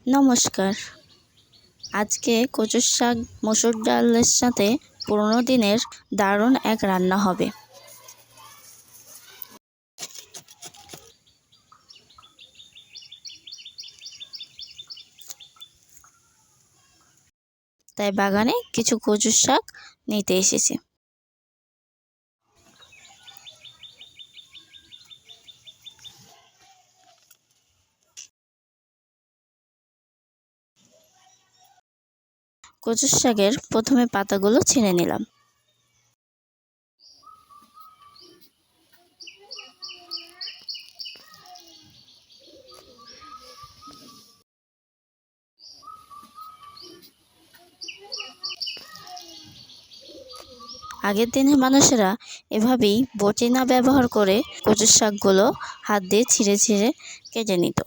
নমস্কার। আজকে কচুর শাক মসুর ডালের সাথে পুরোনো দিনের দারুণ এক রান্না হবে। তাই বাগানে কিছু কচুর শাক নিতে এসেছি। কচুর শাকের প্রথমে পাতাগুলো ছিঁড়ে নিলাম। আগের দিনের মানুষেরা এভাবেই বটি না ব্যবহার করে কচুর শাকগুলো হাত দিয়ে ছিঁড়ে ছিঁড়ে কেটে নিত।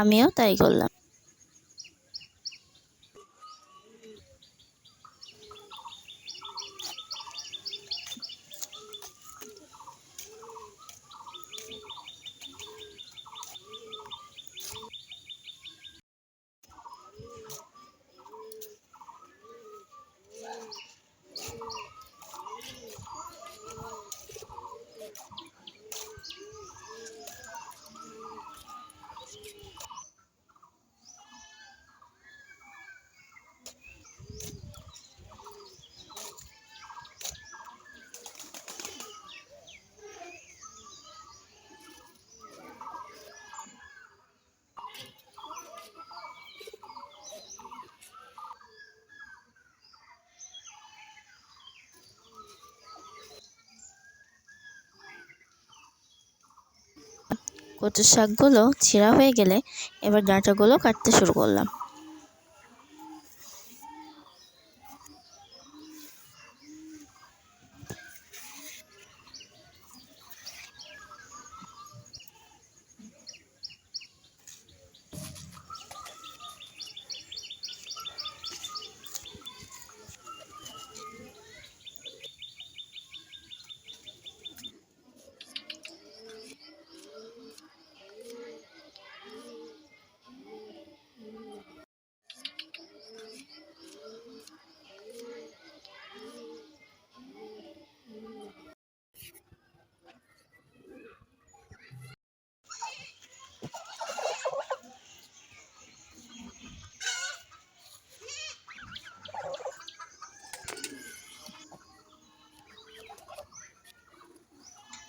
আমিও তাই করলাম। কচুর শাকগুলো ছিঁড়া হয়ে গেলে এবার ডাঁটাগুলো কাটতে শুরু করলাম।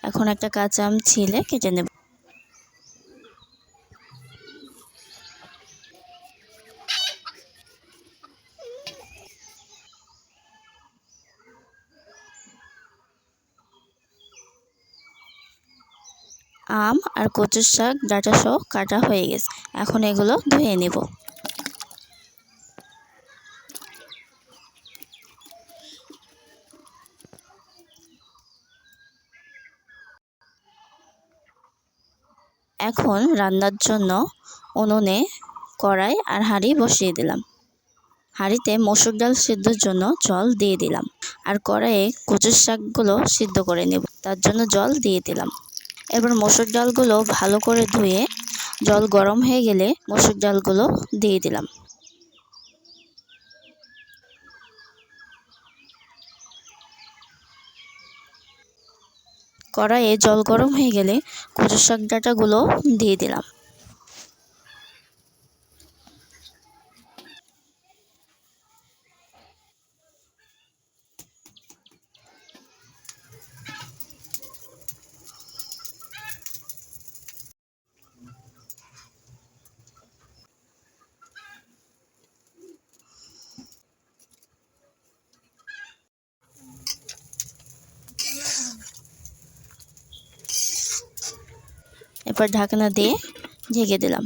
এখন একটা কাঁচা আম ছিলে কেটে নেব। আম আর কচুর শাক ডাঁটা সহ কাটা হয়ে গেছে। এখন এগুলো ধুয়ে নেব। এখন রান্নার জন্য উনুনে কড়াই আর হাঁড়ি বসিয়ে দিলাম। হাঁড়িতে মসুর ডাল সিদ্ধর জন্য জল দিয়ে দিলাম, আর কড়াইয়ে কচুর শাকগুলো সিদ্ধ করে নেব, তার জন্য জল দিয়ে দিলাম। এবার মসুর ডালগুলো ভালো করে ধুয়ে জল গরম হয়ে গেলে মসুর ডালগুলো দিয়ে দিলাম। কড়াইয়ে জল গরম হয়ে গেলে কচুর শাক ডাঁটাগুলো দিয়ে দিলাম। এবার ঢাকনা দিয়ে ঢেকে দিলাম।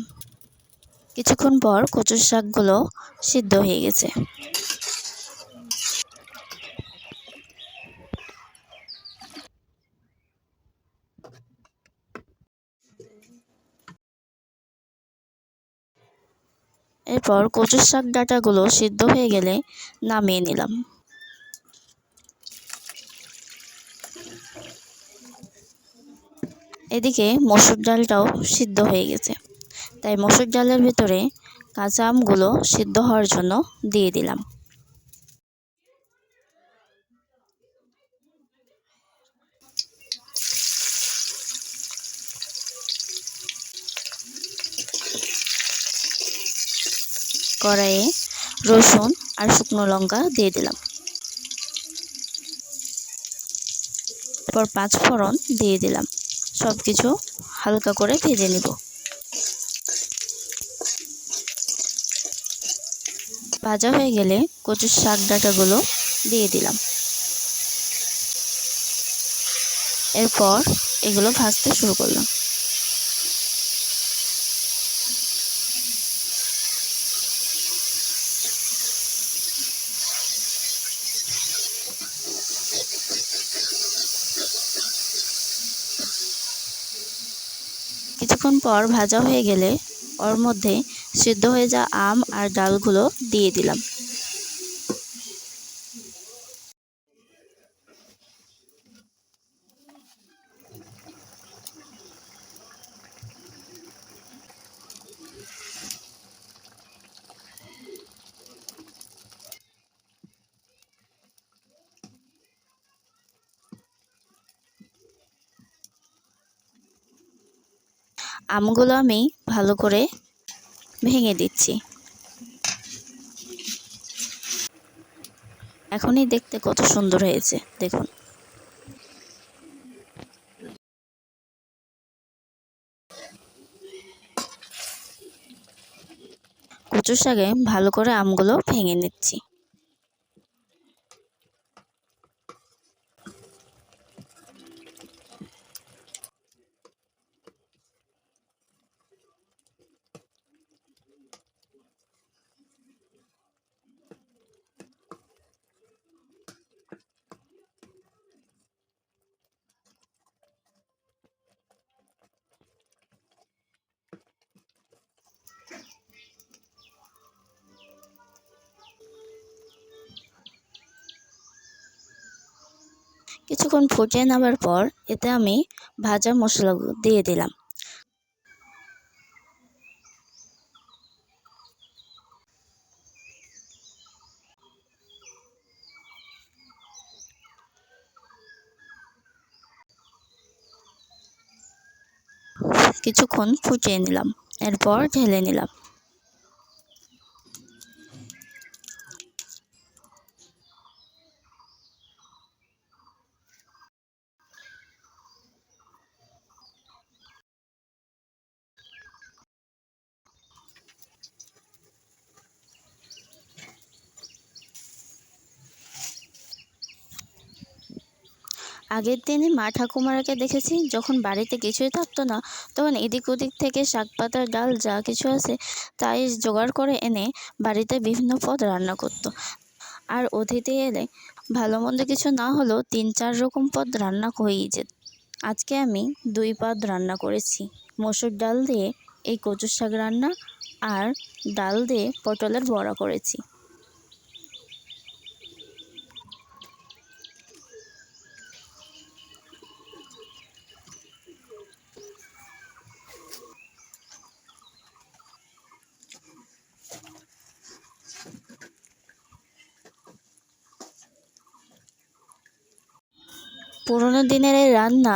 কিছুক্ষণ পর কচুর শাকগুলো সিদ্ধ হয়ে গেছে। এরপর কচুর শাক ডাঁটাগুলো সিদ্ধ হয়ে গেলে নামিয়ে নিলাম। এদিকে মসুর ডালটাও সিদ্ধ হয়ে গেছে, তাই মসুর ডালের ভিতরে কাঁচা আমগুলো সিদ্ধ হওয়ার জন্য দিয়ে দিলাম। কড়াইয়ে রসুন আর শুকনো লঙ্কা দিয়ে দিলাম। তারপর 5 ফোড়ন দিয়ে দিলাম। সব কিছু হালকা করে ভেজে নিব। ভাজা হয়ে গেলে কচুর শাক ডাঁটাগুলো দিয়ে দিলাম। এরপর এগুলো ভাজতে শুরু করলাম। কিছুক্ষণ পর ভাজা হয়ে গেলে ওর মধ্যে সিদ্ধ হয়ে যাওয়া আম আর ডালগুলো দিয়ে দিলাম। আমগুলো আমি ভালো করে ভেঙে দিচ্ছি। এখনই দেখতে কত সুন্দর হয়েছে দেখুন। কচুর শাকে ভালো করে আমগুলো ভেঙে নিচ্ছি। কিছুক্ষণ ফুটিয়ে নেওয়ার পর এতে আমি ভাজা মশলাগুলো দিয়ে দিলাম। কিছুক্ষণ ফুটিয়ে নিলাম। এরপর ঢেলে নিলাম। আগের দিনে মা ঠাকুমারাকে দেখেছি যখন বাড়িতে কিছুই থাকতো না তখন এদিক ওদিক থেকে শাক পাতা ডাল যা কিছু আছে তাই জোগাড় করে এনে বাড়িতে বিভিন্ন পদ রান্না করতো। আর অতিথি এলে ভালো মন্দ কিছু না হলেও 3-4 রকম পদ রান্না হয়েই যেত। আজকে আমি 2 পদ রান্না করেছি। মসুর ডাল দিয়ে এই কচুর শাক রান্না আর ডাল দিয়ে পটলের বড়া করেছি। পুরোনো দিনের এই রান্না,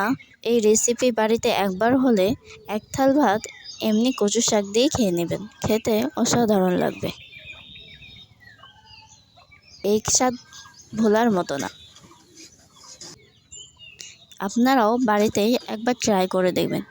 এই রেসিপি বাড়িতে একবার হলে 1 থাল ভাত এমনি কচু শাক দিয়ে খেয়ে নেবেন। খেতে অসাধারণ লাগবে। এই স্বাদ ভোলার মতো না। আপনারাও বাড়িতেই একবার ট্রাই করে দেখবেন।